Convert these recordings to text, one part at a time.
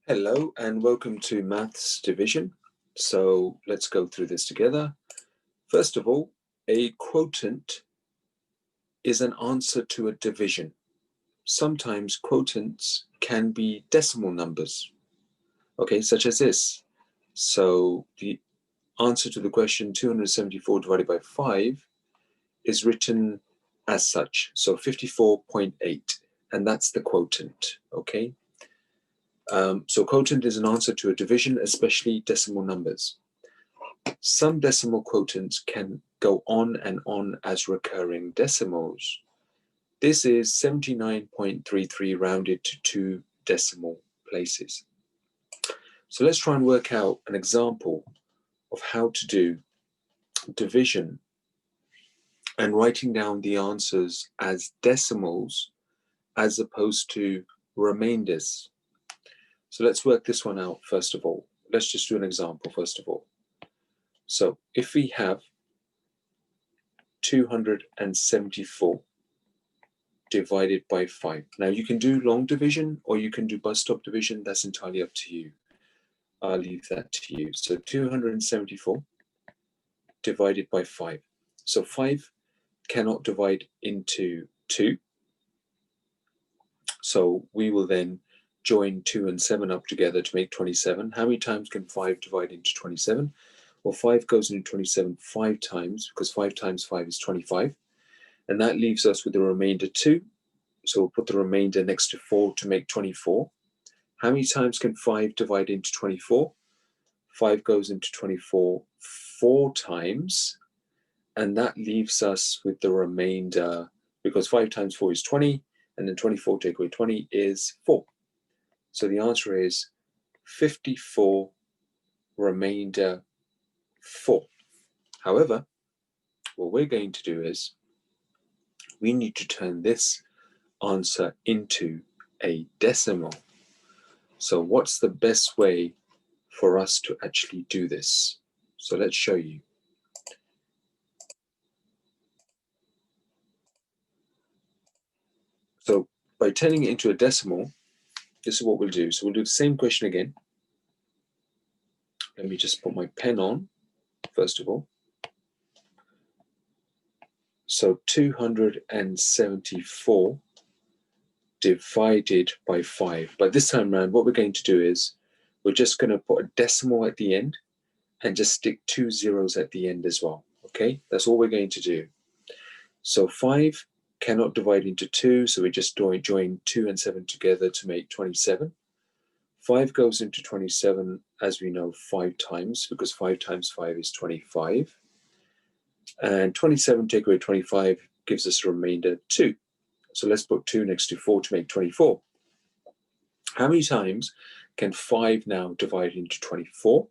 Hello and welcome to Maths Division. So let's go through this together. First of all, a quotient is an answer to a division. Sometimes quotients can be decimal numbers, okay, such as this. So the answer to the question 274 divided by 5 is written as such, so 54.8, and that's the quotient, okay? So quotient is an answer to a division, especially decimal numbers. Some decimal quotients can go on and on as recurring decimals. This is 79.33 rounded to 2 decimal places. So let's try and work out an example of how to do division and writing down the answers as decimals as opposed to remainders. So let's work this one out first of all. Let's just do an example first of all. So if we have 274 divided by 5. Now you can do long division or you can do bus stop division. That's entirely up to you. I'll leave that to you. So 274 divided by 5. So 5 cannot divide into 2. So we will then join 2 and 7 up together to make 27. How many times can 5 divide into 27? Well, 5 goes into 27 5 times, because 5 times 5 is 25. And that leaves us with the remainder 2. So we'll put the remainder next to 4 to make 24. How many times can 5 divide into 24? 5 goes into 24 4 times. And that leaves us with the remainder, because 5 times 4 is 20, and then 24 take away 20 is 4. So the answer is 54 remainder 4. However, what we're going to do is we need to turn this answer into a decimal. So what's the best way for us to actually do this? So let's show you. So by turning it into a decimal, this is what we'll do. So we'll do the same question again. Let me just put my pen on, first of all. So 274 divided by 5. But this time around, what we're going to do is we're just going to put a decimal at the end and just stick 2 zeros at the end as well. Okay, that's all we're going to do. So 5 cannot divide into 2, so we just join 2 and 7 together to make 27. 5 goes into 27, as we know, 5 times, because 5 times 5 is 25. And 27 take away 25 gives us a remainder 2. So let's put 2 next to 4 to make 24. How many times can 5 now divide into 24?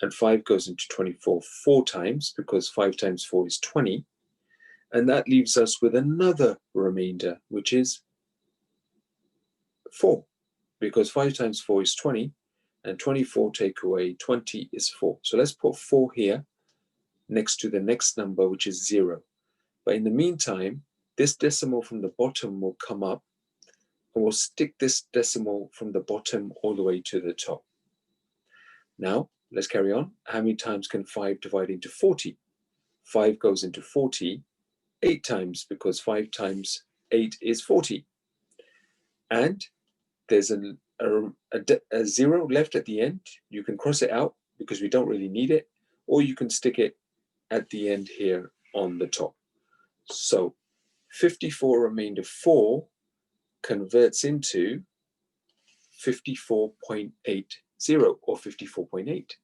And 5 goes into 24 4 times, because 5 times 4 is 20. And that leaves us with another remainder, which is 4. Because 5 times 4 is 20, and 24 take away 20 is 4. So let's put 4 here next to the next number, which is 0. But in the meantime, this decimal from the bottom will come up, and we'll stick this decimal from the bottom all the way to the top. Now, let's carry on. How many times can 5 divide into 40? 5 goes into 40 8 times, because 5 times 8 is 40. And there's a 0 left at the end. You can cross it out because we don't really need it, or you can stick it at the end here on the top. So 54 remainder 4 converts into 54.80 or 54.8.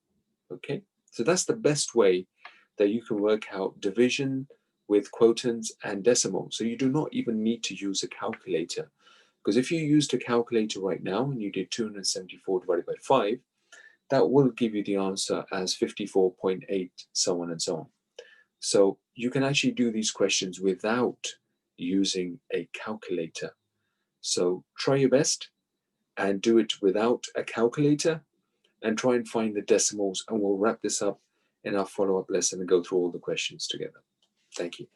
Okay, so that's the best way that you can work out division with quotients and decimals. So you do not even need to use a calculator, because if you used a calculator right now and you did 274 divided by 5, that will give you the answer as 54.8, so on and so on. So you can actually do these questions without using a calculator. So try your best and do it without a calculator, and try and find the decimals, and we'll wrap this up in our follow-up lesson and go through all the questions together. Thank you.